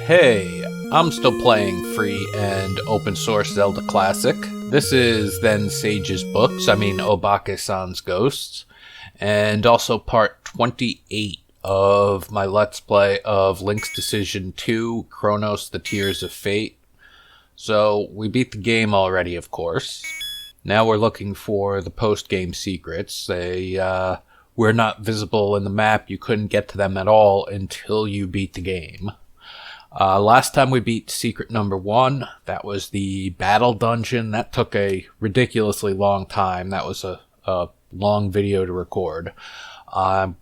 Hey, I'm still playing free and open source Zelda Classic. This is then Sage's books, Obake-san's Ghosts, and also part 28 of my Let's Play of Link's Decision 2, Chronos, The Tears of Fate. So, we beat the game already, of course. Now we're looking for the post-game secrets. They were not visible in the map. You couldn't get to them at all until you beat the game. Last time we beat secret number 1, that was the battle dungeon. That took a ridiculously long time. That was a long video to record. I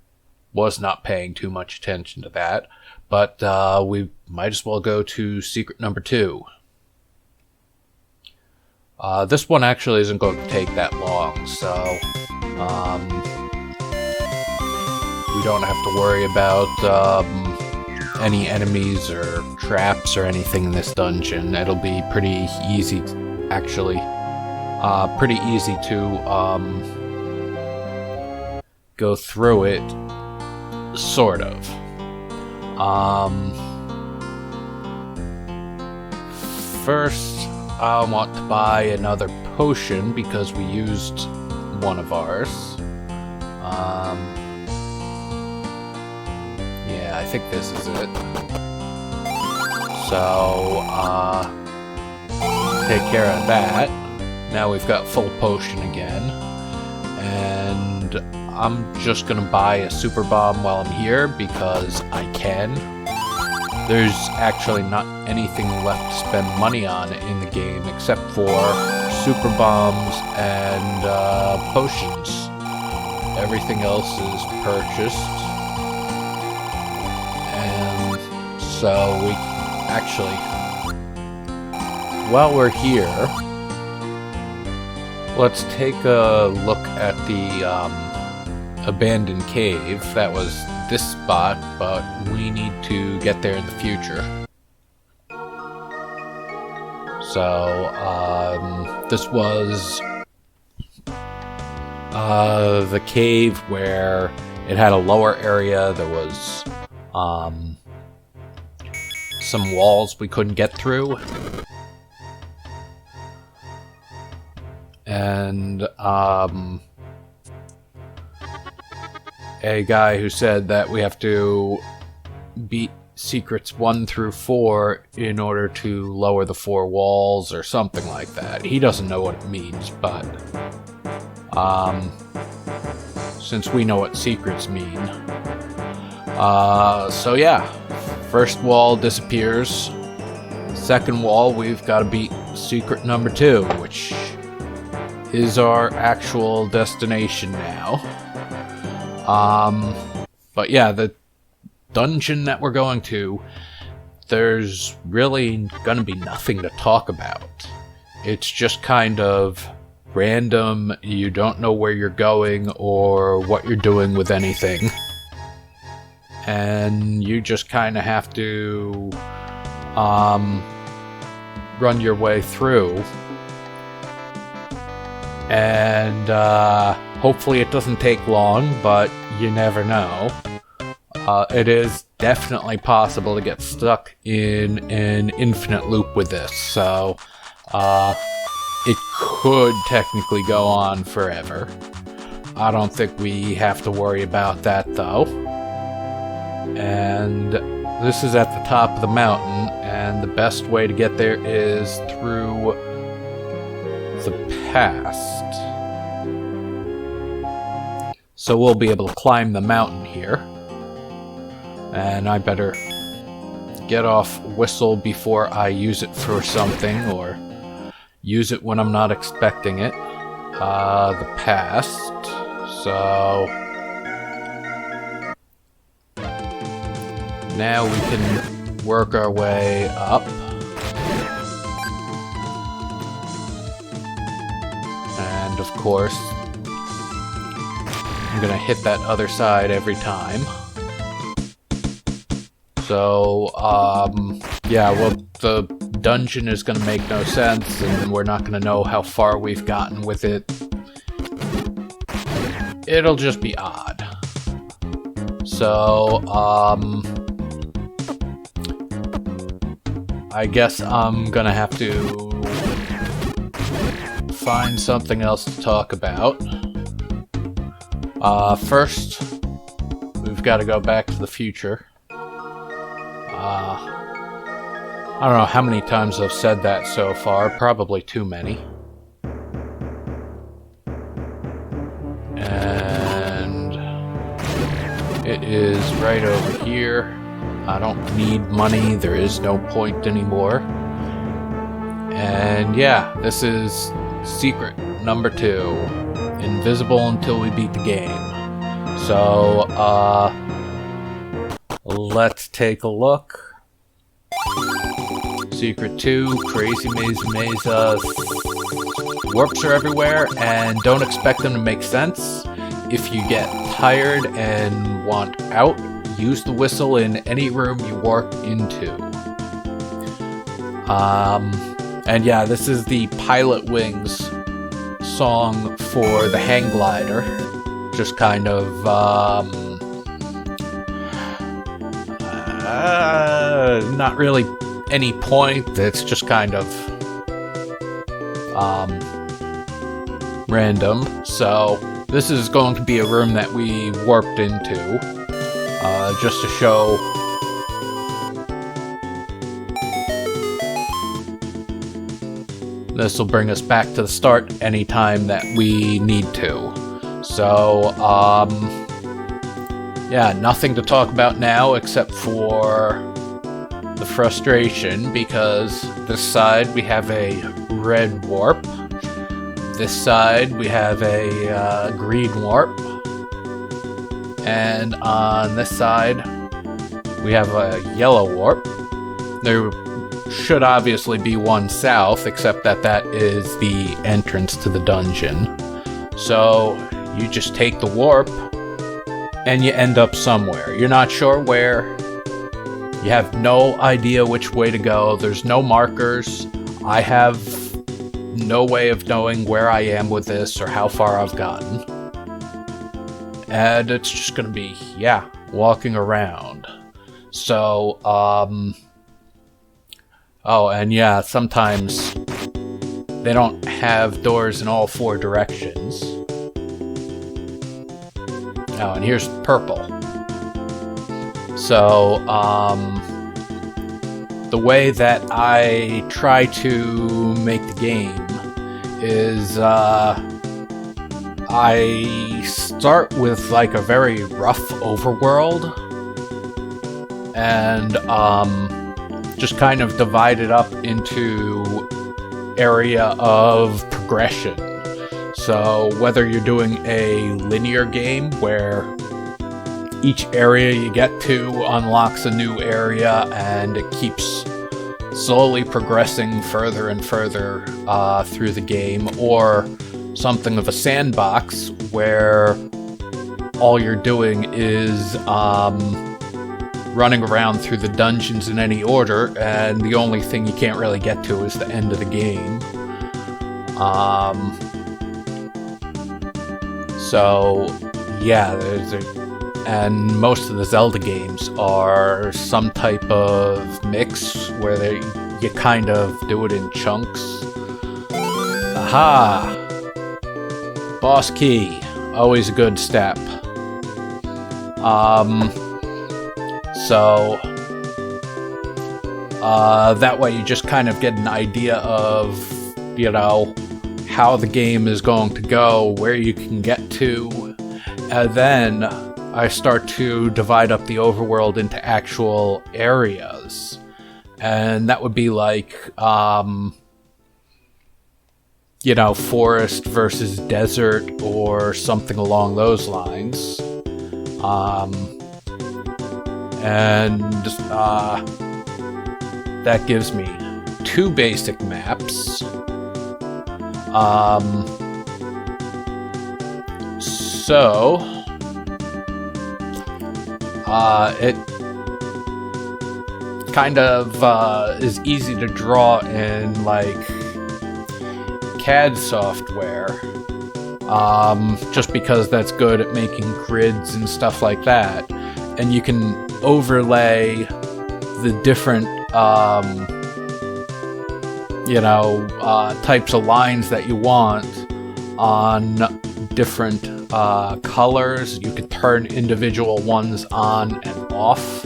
was not paying too much attention to that, but we might as well go to secret number 2. This one actually isn't going to take that long, so we don't have to worry about any enemies or traps or anything in this dungeon. It'll be pretty easy, actually. Pretty easy to go through it, sort of. First, I want to buy another potion because we used one of ours. Yeah, I think this is it. So, take care of that. Now we've got full potion again. And I'm just gonna buy a super bomb while I'm here because I can. There's actually not anything left to spend money on in the game except for super bombs and potions. Everything else is purchased. So we actually, while we're here, let's take a look at the abandoned cave. That was this spot, but we need to get there in the future. So this was the cave where it had a lower area. There was some walls we couldn't get through, and a guy who said that we have to beat secrets 1 through 4 in order to lower the 4 walls or something like that. He doesn't know what it means, but since we know what secrets mean, so yeah. First wall disappears. Second wall, we've got to beat secret number 2, which is our actual destination now. But yeah, the dungeon that we're going to, there's really gonna be nothing to talk about. It's just kind of random. You don't know where you're going or what you're doing with anything. And you just kind of have to run your way through. And hopefully it doesn't take long, but you never know. It is definitely possible to get stuck in an infinite loop with this, so it could technically go on forever. I don't think we have to worry about that, though. And this is at the top of the mountain, and the best way to get there is through the past. So we'll be able to climb the mountain here. And I better get off Whistle before I use it for something, or use it when I'm not expecting it. The past. So now we can work our way up. And of course, I'm gonna hit that other side every time. So, yeah, well, the dungeon is gonna make no sense, and we're not gonna know how far we've gotten with it. It'll just be odd. So, I guess I'm gonna have to find something else to talk about. First, we've got to go back to the future. I don't know how many times I've said that so far, probably too many. And it is right over here. I don't need money, there is no point anymore. And yeah, this is secret number 2. Invisible until we beat the game. So, let's take a look. Secret 2, crazy maze, warps are everywhere, and don't expect them to make sense. If you get tired and want out, use the whistle in any room you warp into. And yeah, this is the Pilot Wings song for the hang glider. Just kind of, not really any point. It's just kind of, random. So, this is going to be a room that we warped into, just to show this will bring us back to the start anytime that we need to. So, yeah, nothing to talk about now except for the frustration, because this side we have a red warp, this side we have a green warp, and on this side we have a yellow warp. There should obviously be one south, except that that is the entrance to the dungeon. So you just take the warp and you end up somewhere. You're not sure where. You have no idea which way to go. There's no markers. I have no way of knowing where I am with this or how far I've gotten. And it's just gonna be, yeah, walking around. So, oh, and yeah, sometimes they don't have doors in all 4 directions. Oh, and here's purple. So, the way that I try to make the game is, I start with like a very rough overworld, and, just kind of divide it up into area of progression. So whether you're doing a linear game where each area you get to unlocks a new area and it keeps slowly progressing further and further through the game, or something of a sandbox where all you're doing is running around through the dungeons in any order, and the only thing you can't really get to is the end of the game. So, yeah, and most of the Zelda games are some type of mix where you kind of do it in chunks. Aha! Boss key. Always a good step. So, that way you just kind of get an idea of, you know, how the game is going to go, where you can get to, and then I start to divide up the overworld into actual areas. And that would be like, you know, forest versus desert or something along those lines. And that gives me 2 basic maps. So it kind of is easy to draw in like CAD software, just because that's good at making grids and stuff like that. And you can overlay the different types of lines that you want on different colors. You could turn individual ones on and off.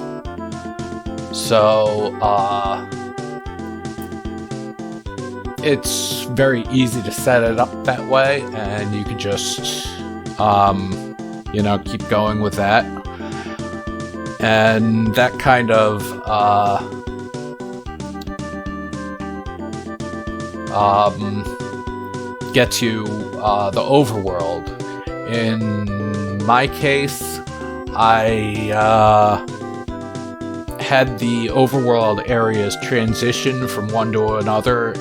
So it's very easy to set it up that way, and you could just keep going with that. And that kind of gets you the overworld. In my case, I had the overworld areas transition from one to another,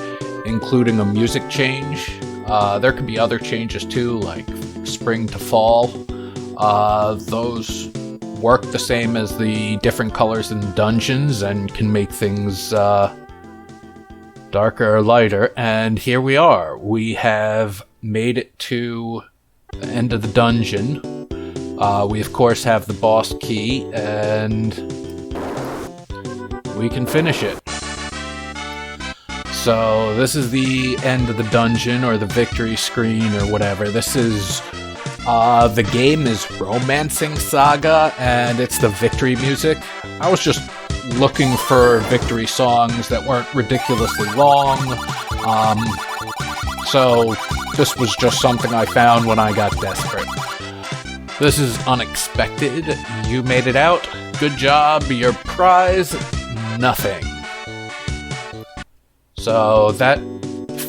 including a music change. There could be other changes too, like spring to fall. Those work the same as the different colors in the dungeons and can make things darker or lighter. And here we are. We have made it to the end of the dungeon. We of course have the boss key, and we can finish it. So this is the end of the dungeon, or the victory screen, or whatever. This is the game is Romancing Saga, and it's the victory music. I was just looking for victory songs that weren't ridiculously long, so this was just something I found when I got desperate. This is unexpected. You made it out. Good job. Your prize, nothing. So that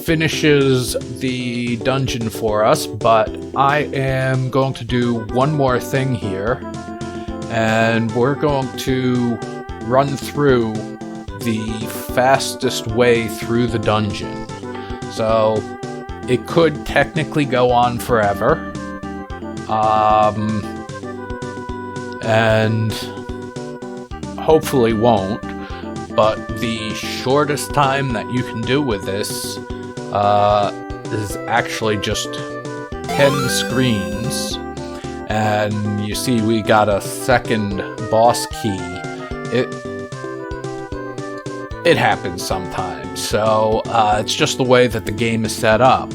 finishes the dungeon for us, but I am going to do one more thing here, and we're going to run through the fastest way through the dungeon. So it could technically go on forever, and hopefully won't. But the shortest time that you can do with this is actually just 10 screens. And you see we got a second boss key. It happens sometimes, so it's just the way that the game is set up.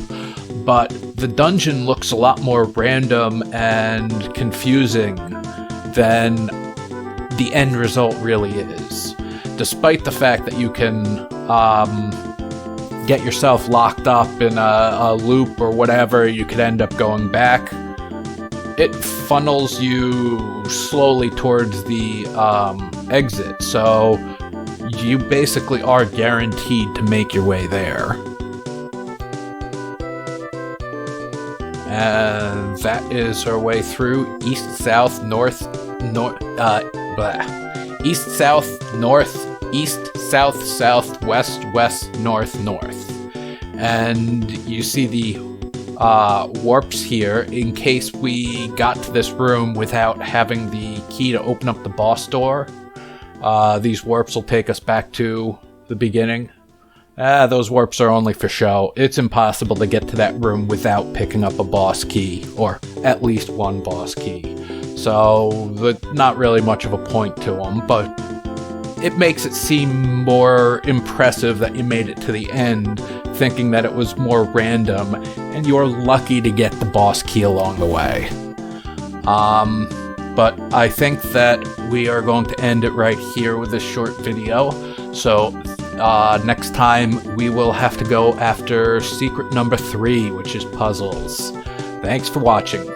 But the dungeon looks a lot more random and confusing than the end result really is. Despite the fact that you can get yourself locked up in a loop or whatever, you could end up going back. It funnels you slowly towards the exit, so you basically are guaranteed to make your way there. And that is our way through east, south, north, east, south, north, east, south, south, west, west, north, north. And you see the warps here in case we got to this room without having the key to open up the boss door. These warps will take us back to the beginning. Those warps are only for show. It's impossible to get to that room without picking up a boss key, or at least one boss key. So, not really much of a point to them, but it makes it seem more impressive that you made it to the end, thinking that it was more random, and you're lucky to get the boss key along the way. But I think that we are going to end it right here with this short video. So next time we will have to go after secret number 3, which is puzzles. Thanks for watching.